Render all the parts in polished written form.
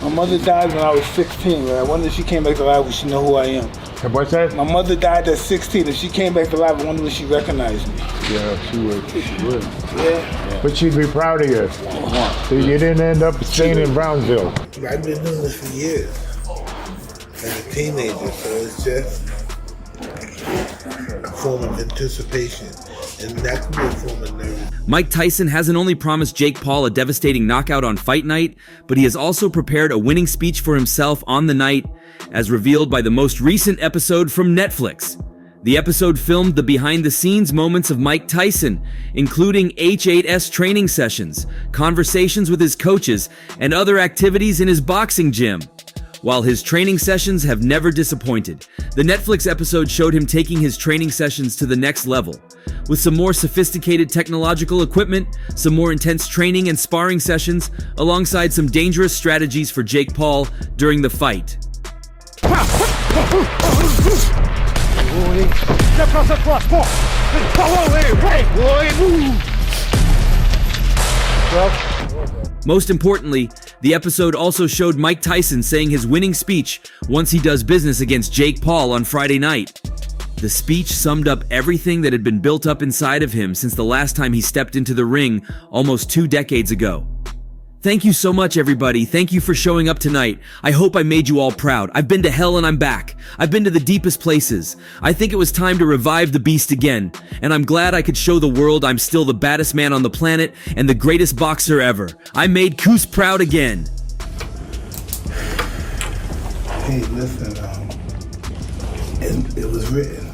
My mother died when I was 16. Right? I wonder if she came back to life, would she know who I am? What's that? My mother died at 16. If she came back to life, I wonder if she recognized me. Yeah, she would. She would. Yeah. But she'd be proud of you. So you didn't end up staying in Brownsville. I've been doing this for years. As a teenager, so it's just a form of anticipation. And that could be a form of nerve. Mike Tyson hasn't only promised Jake Paul a devastating knockout on fight night, but he has also prepared a winning speech for himself on the night, as revealed by the most recent episode from Netflix. The episode filmed the behind-the-scenes moments of Mike Tyson, including H8S training sessions, conversations with his coaches, and other activities in his boxing gym. While his training sessions have never disappointed, the Netflix episode showed him taking his training sessions to the next level. With some more sophisticated technological equipment, some more intense training and sparring sessions, alongside some dangerous strategies for Jake Paul during the fight. Most importantly, the episode also showed Mike Tyson saying his winning speech once he does business against Jake Paul on Friday night. The speech summed up everything that had been built up inside of him since the last time he stepped into the ring almost 2 decades ago. Thank you so much, everybody. Thank you for showing up tonight. I hope I made you all proud. I've been to hell and I'm back. I've been to the deepest places. I think it was time to revive the beast again. And I'm glad I could show the world I'm still the baddest man on the planet and the greatest boxer ever. I made Coos proud again. Hey, listen, it was written.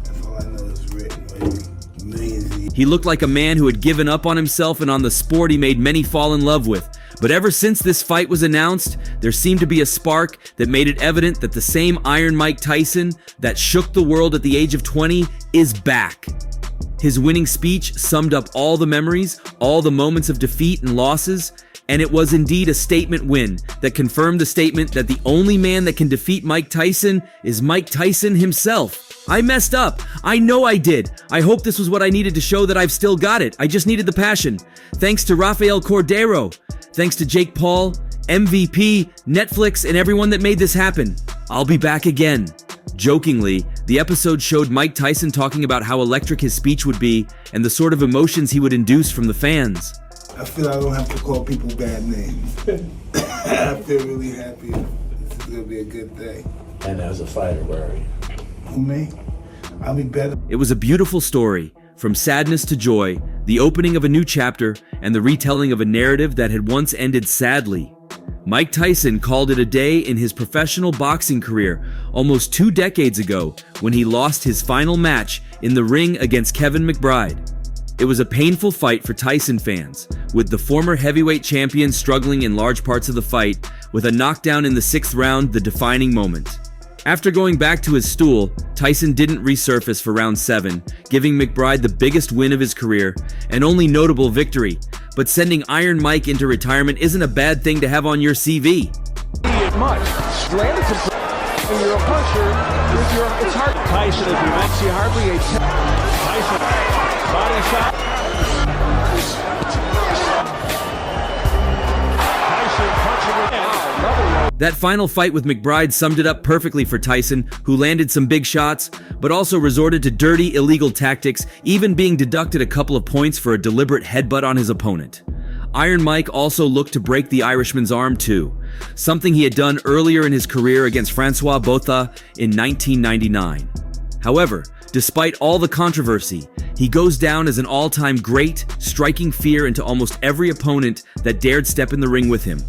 That's all I know is written. Millions of years. He looked like a man who had given up on himself and on the sport he made many fall in love with. But ever since this fight was announced, there seemed to be a spark that made it evident that the same Iron Mike Tyson that shook the world at the age of 20 is back. His winning speech summed up all the memories, all the moments of defeat and losses, and it was indeed a statement win that confirmed the statement that the only man that can defeat Mike Tyson is Mike Tyson himself. I messed up. I know I did. I hope this was what I needed to show that I've still got it. I just needed the passion. Thanks to Rafael Cordero. Thanks to Jake Paul, MVP, Netflix, and everyone that made this happen. I'll be back again. Jokingly, the episode showed Mike Tyson talking about how electric his speech would be and the sort of emotions he would induce from the fans. I feel I don't have to call people bad names. I feel really happy. This is going to be a good day. And as a fighter, where are you? Who, me? I'll be better. It was a beautiful story, from sadness to joy, the opening of a new chapter, and the retelling of a narrative that had once ended sadly. Mike Tyson called it a day in his professional boxing career almost 2 decades ago when he lost his final match in the ring against Kevin McBride. It was a painful fight for Tyson fans, with the former heavyweight champion struggling in large parts of the fight, with a knockdown in the 6th round the defining moment. After going back to his stool, Tyson didn't resurface for round 7, giving McBride the biggest win of his career, and only notable victory. But sending Iron Mike into retirement isn't a bad thing to have on your CV. Landed some when you're a puncher, it's hard. Tyson, as we mentioned, hardly a Tyson body shot. Tyson punching again. That final fight with McBride summed it up perfectly for Tyson, who landed some big shots, but also resorted to dirty, illegal tactics, even being deducted a couple of points for a deliberate headbutt on his opponent. Iron Mike also looked to break the Irishman's arm too, something he had done earlier in his career against Francois Botha in 1999. However, despite all the controversy, he goes down as an all-time great, striking fear into almost every opponent that dared step in the ring with him.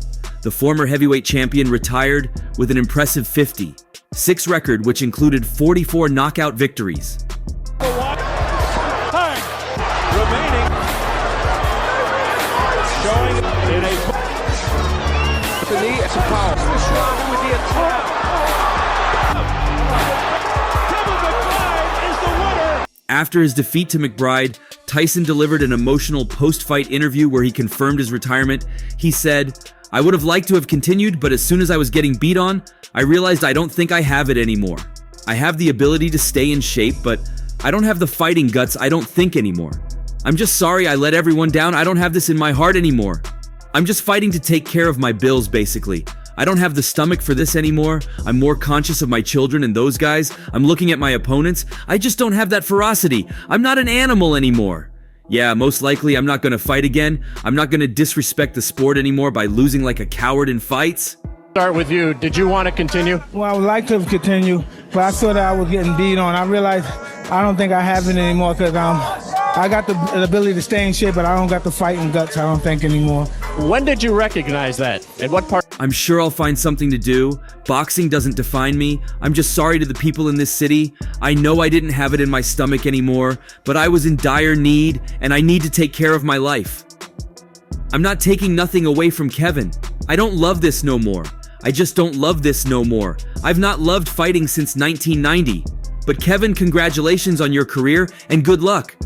The former heavyweight champion retired with an impressive 50-6 record, which included 44 knockout victories. Remaining. Showing in a the knee, it's a foul. With the attack. Kevin McBride is the winner. After his defeat to McBride, Tyson delivered an emotional post-fight interview where he confirmed his retirement. He said, "I would have liked to have continued, but as soon as I was getting beat on, I realized I don't think I have it anymore. I have the ability to stay in shape, but I don't have the fighting guts I don't think anymore. I'm just sorry I let everyone down. I don't have this in my heart anymore. I'm just fighting to take care of my bills, basically. I don't have the stomach for this anymore. I'm more conscious of my children and those guys. I'm looking at my opponents. I just don't have that ferocity. I'm not an animal anymore. Yeah, most likely I'm not gonna fight again. I'm not gonna disrespect the sport anymore by losing like a coward in fights. Start with you. Did you want to continue? Well, I would like to continue, but I saw that I was getting beat on. I realized I don't think I have it anymore because I got the ability to stay in shape, but I don't got the fighting guts, I don't think, anymore. When did you recognize that? At what part? I'm sure I'll find something to do. Boxing doesn't define me. I'm just sorry to the people in this city. I know I didn't have it in my stomach anymore, but I was in dire need, and I need to take care of my life. I'm not taking nothing away from Kevin. I don't love this no more. I just don't love this no more. I've not loved fighting since 1990. But Kevin, congratulations on your career and good luck.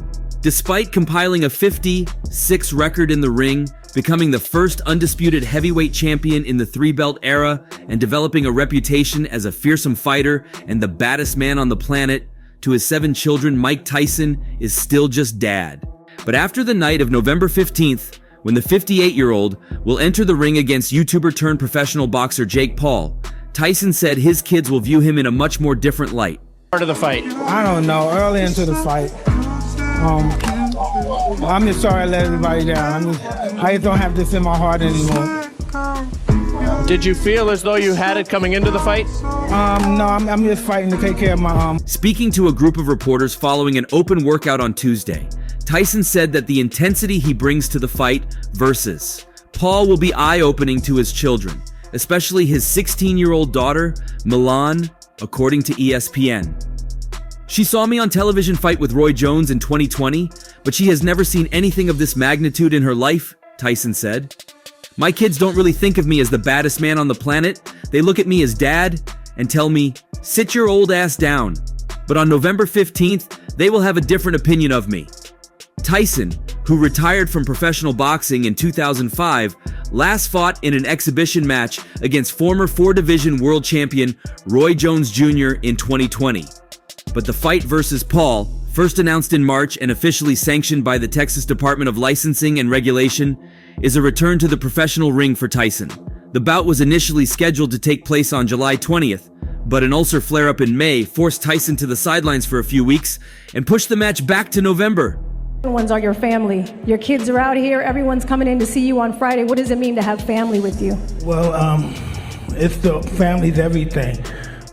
Despite compiling a 50-6 record in the ring, becoming the first undisputed heavyweight champion in the three-belt era, and developing a reputation as a fearsome fighter and the baddest man on the planet, to his 7 children, Mike Tyson is still just dad. But after the night of November 15th, when the 58-year-old will enter the ring against YouTuber-turned-professional boxer Jake Paul, Tyson said his kids will view him in a much more different light. Part of the fight. I don't know. Early into the fight, I'm just sorry I let everybody down. I just don't have this in my heart anymore. Did you feel as though you had it coming into the fight? No, I'm just fighting to take care of my Speaking to a group of reporters following an open workout on Tuesday, Tyson said that the intensity he brings to the fight versus Paul will be eye-opening to his children, especially his 16-year-old daughter, Milan, according to ESPN. She saw me on television fight with Roy Jones in 2020, but she has never seen anything of this magnitude in her life, Tyson said. My kids don't really think of me as the baddest man on the planet. They look at me as dad and tell me, sit your old ass down. But on November 15th, they will have a different opinion of me. Tyson, who retired from professional boxing in 2005, last fought in an exhibition match against former 4-division world champion Roy Jones Jr. in 2020. But the fight versus Paul, first announced in March and officially sanctioned by the Texas Department of Licensing and Regulation, is a return to the professional ring for Tyson. The bout was initially scheduled to take place on July 20th, but an ulcer flare-up in May forced Tyson to the sidelines for a few weeks and pushed the match back to November. Ones are your family. Your kids are out here. Everyone's coming in to see you on Friday. What does it mean to have family with you? Well, it's the family's everything.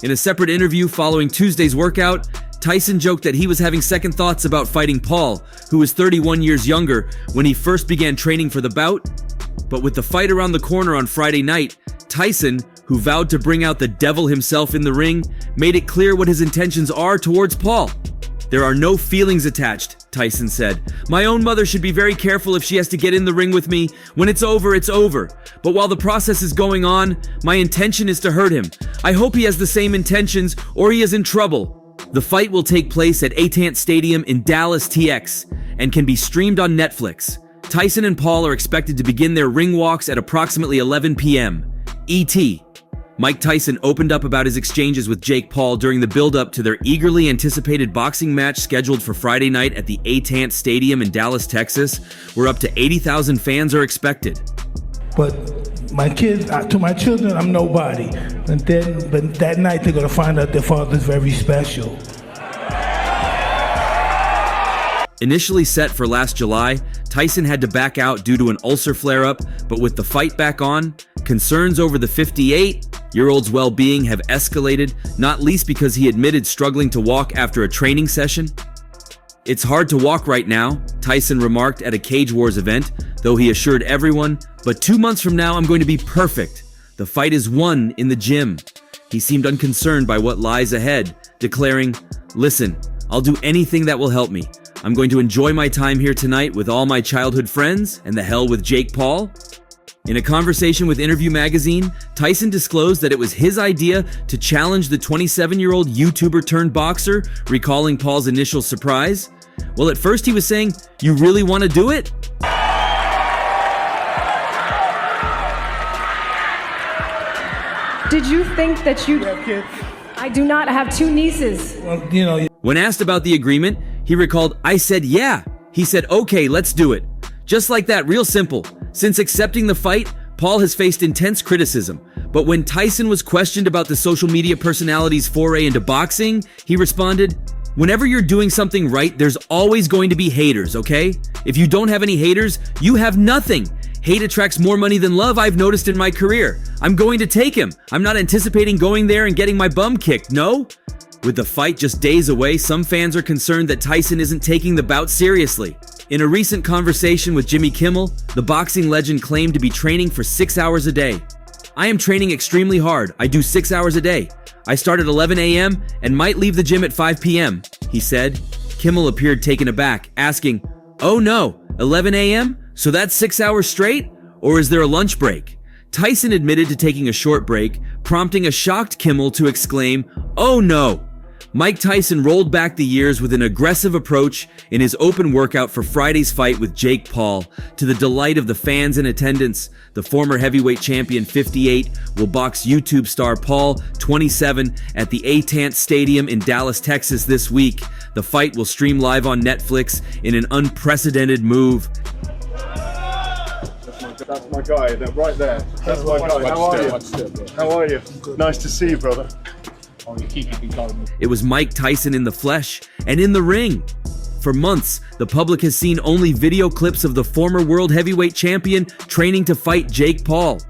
In a separate interview following Tuesday's workout, Tyson joked that he was having second thoughts about fighting Paul, who was 31 years younger when he first began training for the bout. But with the fight around the corner on Friday night, Tyson, who vowed to bring out the devil himself in the ring, made it clear what his intentions are towards Paul. There are no feelings attached, Tyson said. My own mother should be very careful if she has to get in the ring with me. When it's over, it's over. But while the process is going on, my intention is to hurt him. I hope he has the same intentions or he is in trouble. The fight will take place at Atant Stadium in Dallas, TX, and can be streamed on Netflix. Tyson and Paul are expected to begin their ring walks at approximately 11 p.m. ET. Mike Tyson opened up about his exchanges with Jake Paul during the build-up to their eagerly anticipated boxing match scheduled for Friday night at the Atant Stadium in Dallas, Texas, where up to 80,000 fans are expected. But my kids, to my children, I'm nobody. But that night they're going to find out their father's very special. Initially set for last July, Tyson had to back out due to an ulcer flare-up, but with the fight back on, concerns over the 58-year-old's well-being have escalated, not least because he admitted struggling to walk after a training session. It's hard to walk right now, Tyson remarked at a Cage Wars event, though he assured everyone, but 2 months from now I'm going to be perfect. The fight is won in the gym. He seemed unconcerned by what lies ahead, declaring, listen, I'll do anything that will help me. I'm going to enjoy my time here tonight with all my childhood friends and the hell with Jake Paul. In a conversation with Interview Magazine, Tyson disclosed that it was his idea to challenge the 27-year-old YouTuber turned boxer, recalling Paul's initial surprise. Well, at first he was saying, "You really want to do it?" Did you think that you... Kids? I do not have 2 nieces. Well, you know. When asked about the agreement, he recalled, "I said yeah." He said, "Okay, let's do it." Just like that, real simple. Since accepting the fight, Paul has faced intense criticism, but when Tyson was questioned about the social media personality's foray into boxing, he responded, "Whenever you're doing something right, there's always going to be haters, okay? If you don't have any haters, you have nothing. Hate attracts more money than love, I've noticed in my career. I'm going to take him. I'm not anticipating going there and getting my bum kicked, no?" With the fight just days away, some fans are concerned that Tyson isn't taking the bout seriously. In a recent conversation with Jimmy Kimmel, the boxing legend claimed to be training for 6 hours a day. "I am training extremely hard. I do 6 hours a day. I start at 11 a.m. and might leave the gym at 5 p.m., he said. Kimmel appeared taken aback, asking, "Oh no, 11 a.m.? So that's 6 hours straight? Or is there a lunch break?" Tyson admitted to taking a short break, prompting a shocked Kimmel to exclaim, "Oh no!" Mike Tyson rolled back the years with an aggressive approach in his open workout for Friday's fight with Jake Paul. To the delight of the fans in attendance, the former heavyweight champion 58 will box YouTube star Paul 27 at the Atant Stadium in Dallas, Texas this week. The fight will stream live on Netflix in an unprecedented move. That's my guy, right there. That's my guy. How are you? How are you? Nice to see you, brother. It was Mike Tyson in the flesh and in the ring. For months, the public has seen only video clips of the former world heavyweight champion training to fight Jake Paul.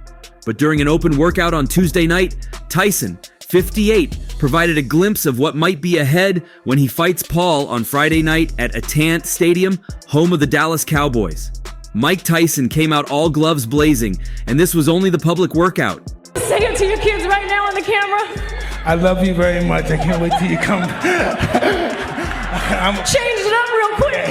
But during an open workout on Tuesday night, Tyson, 58, provided a glimpse of what might be ahead when he fights Paul on Friday night at Atant Stadium, home of the Dallas Cowboys. Mike Tyson came out all gloves blazing, and this was only the public workout. Say it to your kids right now on the camera. I love you very much. I can't wait till you come. Change it up real quick.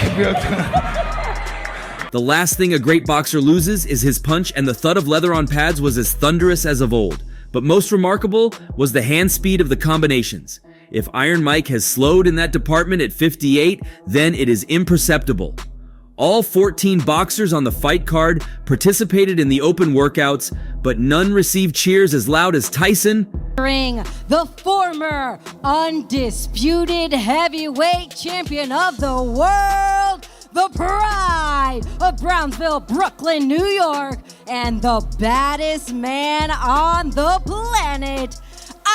The last thing a great boxer loses is his punch, and the thud of leather on pads was as thunderous as of old. But most remarkable was the hand speed of the combinations. If Iron Mike has slowed in that department at 58, then it is imperceptible. All 14 boxers on the fight card participated in the open workouts, but none received cheers as loud as Tyson. The former undisputed heavyweight champion of the world, the pride of Brownsville, Brooklyn, New York, and the baddest man on the planet,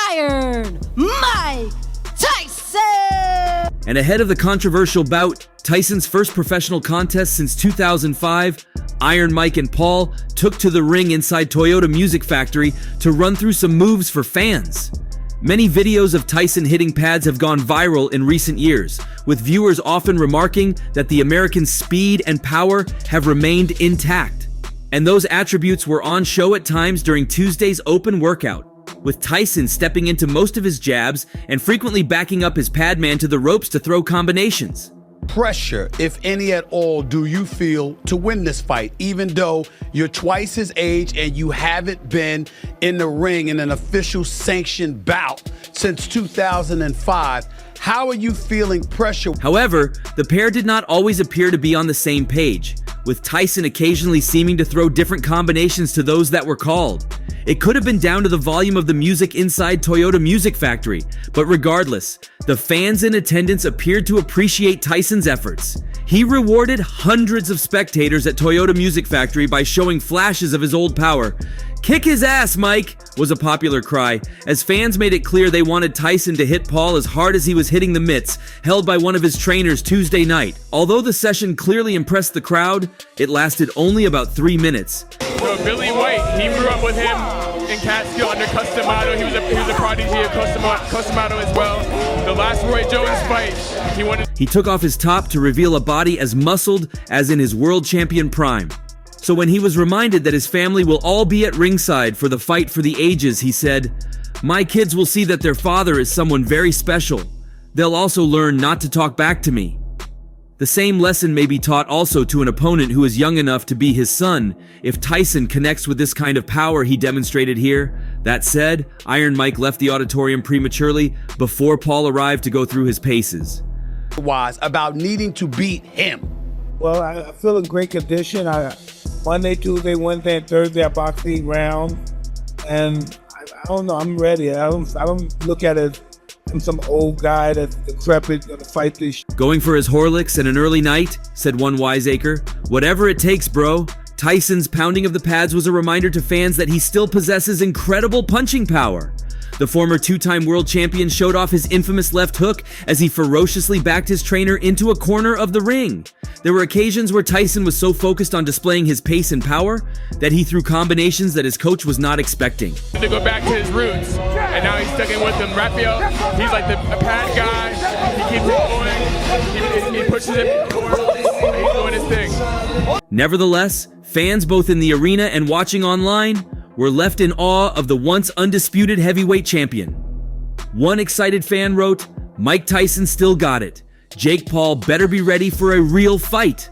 Iron Mike Tyson! And ahead of the controversial bout, Tyson's first professional contest since 2005, Iron Mike and Paul took to the ring inside Toyota Music Factory to run through some moves for fans. Many videos of Tyson hitting pads have gone viral in recent years, with viewers often remarking that the American's speed and power have remained intact. And those attributes were on show at times during Tuesday's open workout, with Tyson stepping into most of his jabs and frequently backing up his padman to the ropes to throw combinations. Pressure, if any at all, do you feel to win this fight, even though you're twice his age and you haven't been in the ring in an official sanctioned bout since 2005? How are you feeling pressure? However, the pair did not always appear to be on the same page, with Tyson occasionally seeming to throw different combinations to those that were called. It could have been down to the volume of the music inside Toyota Music Factory, but regardless, the fans in attendance appeared to appreciate Tyson's efforts. He rewarded hundreds of spectators at Toyota Music Factory by showing flashes of his old power. "Kick his ass, Mike," was a popular cry, as fans made it clear they wanted Tyson to hit Paul as hard as he was hitting the mitts held by one of his trainers Tuesday night. Although the session clearly impressed the crowd, it lasted only about 3 minutes. So Billy White, he grew up with him in Catskill under Customato. He was a prodigy of Customato as well. The last Roy Jones fight, He took off his top to reveal a body as muscled as in his world champion prime. So when he was reminded that his family will all be at ringside for the fight for the ages, he said, "My kids will see that their father is someone very special. They'll also learn not to talk back to me." The same lesson may be taught also to an opponent who is young enough to be his son if Tyson connects with this kind of power he demonstrated here. That said, Iron Mike left the auditorium prematurely before Paul arrived to go through his paces. About needing to beat him. Well, I feel in great condition. Monday, Tuesday, Wednesday, and Thursday I box 8 rounds, and I don't know. I'm ready. I don't look at it. I'm some old guy that's decrepit gonna fight this. Going for his Horlicks at an early night, said one wiseacre. "Whatever it takes, bro. Tyson's pounding of the pads was a reminder to fans that he still possesses incredible punching power. The former two-time world champion showed off his infamous left hook as he ferociously backed his trainer into a corner of the ring. There were occasions where Tyson was so focused on displaying his pace and power that he threw combinations that his coach was not expecting. To go back to his roots, and now he's sticking with them. Raphael, he's like the pad guy. He keeps it going. He pushes it forward. He's doing his thing. Nevertheless, fans both in the arena and watching online were left in awe of the once undisputed heavyweight champion. One excited fan wrote, "Mike Tyson still got it. Jake Paul better be ready for a real fight."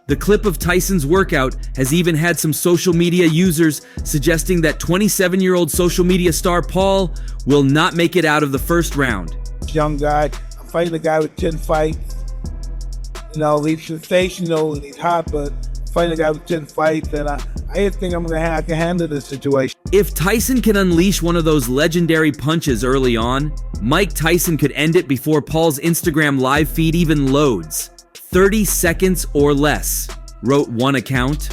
The clip of Tyson's workout has even had some social media users suggesting that 27-year-old social media star Paul will not make it out of the first round. Young guy, I'm fighting a guy with 10 fights. You know, he's sensational and he's hot, but fighting a guy with 10 fights, and I think I can handle this situation. If Tyson can unleash one of those legendary punches early on, Mike Tyson could end it before Paul's Instagram live feed even loads. 30 seconds or less, wrote one account,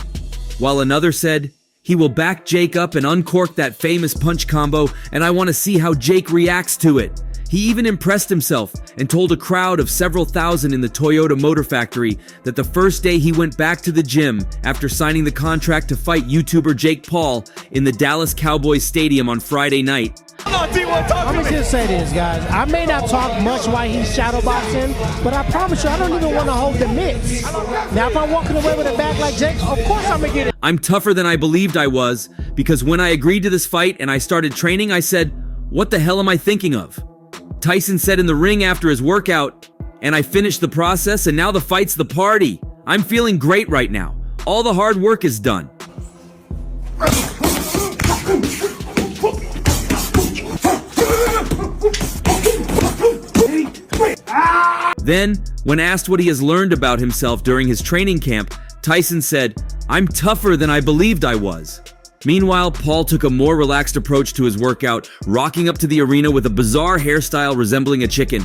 while another said, "He will back Jake up and uncork that famous punch combo, and I want to see how Jake reacts to it." He even impressed himself and told a crowd of several thousand in the Toyota Motor Factory that the first day he went back to the gym after signing the contract to fight YouTuber Jake Paul in the Dallas Cowboys Stadium on Friday night. Let me just say this, guys. I may not talk much while he's shadowboxing, but I promise you, I don't even want to hold the mitts. Now, if I'm walking away with a back like Jake, of course I'm going to get it. I'm tougher than I believed I was, because when I agreed to this fight and I started training, I said, "What the hell am I thinking of?" Tyson said in the ring after his workout, "And I finished the process and now the fight's the party. I'm feeling great right now. All the hard work is done." Then, when asked what he has learned about himself during his training camp, Tyson said, "I'm tougher than I believed I was." Meanwhile, Paul took a more relaxed approach to his workout, rocking up to the arena with a bizarre hairstyle resembling a chicken.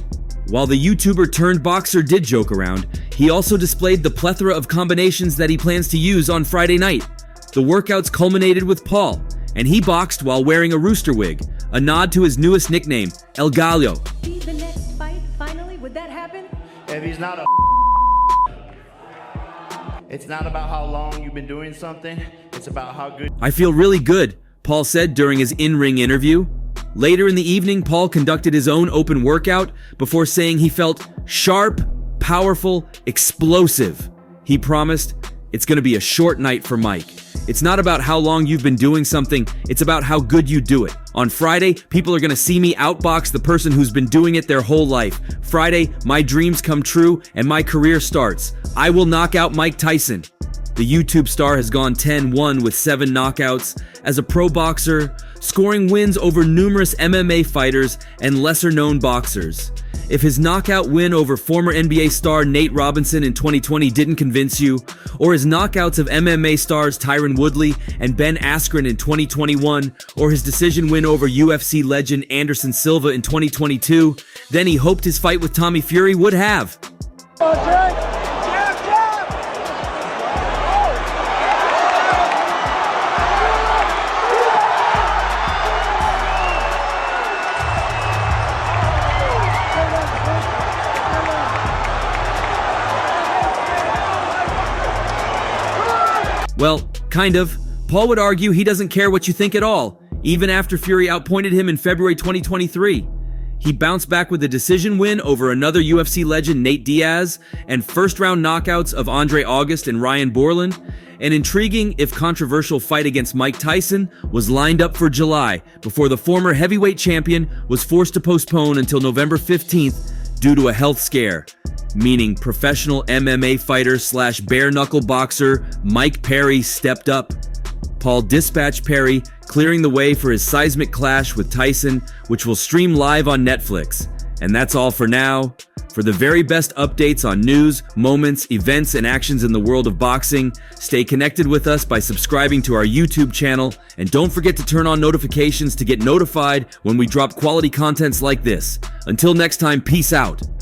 While the YouTuber turned boxer did joke around, he also displayed the plethora of combinations that he plans to use on Friday night. The workouts culminated with Paul, and he boxed while wearing a rooster wig, a nod to his newest nickname, El Gallo. The next fight, finally, would that happen? If he's not a it's not about how long you've been doing something, it's about how good. "I feel really good," Paul said during his in-ring interview. Later in the evening, Paul conducted his own open workout before saying he felt sharp, powerful, explosive. He promised, "It's going to be a short night for Mike. It's not about how long you've been doing something, it's about how good you do it. On Friday, people are going to see me outbox the person who's been doing it their whole life. Friday, my dreams come true and my career starts. I will knock out Mike Tyson." The YouTube star has gone 10-1 with 7 knockouts as a pro boxer, scoring wins over numerous MMA fighters and lesser-known boxers. If his knockout win over former NBA star Nate Robinson in 2020 didn't convince you, or his knockouts of MMA stars Tyron Woodley and Ben Askren in 2021, or his decision win over UFC legend Anderson Silva in 2022, then he hoped his fight with Tommy Fury would have. Well, kind of. Paul would argue he doesn't care what you think at all, even after Fury outpointed him in February 2023. He bounced back with a decision win over another UFC legend, Nate Diaz, and first-round knockouts of Andre August and Ryan Borland. An intriguing, if controversial, fight against Mike Tyson was lined up for July before the former heavyweight champion was forced to postpone until November 15th due to a health scare, meaning professional MMA fighter / bare-knuckle boxer Mike Perry stepped up. Paul dispatched Perry, clearing the way for his seismic clash with Tyson, which will stream live on Netflix. And that's all for now. For the very best updates on news, moments, events, and actions in the world of boxing, stay connected with us by subscribing to our YouTube channel, and don't forget to turn on notifications to get notified when we drop quality contents like this. Until next time, peace out.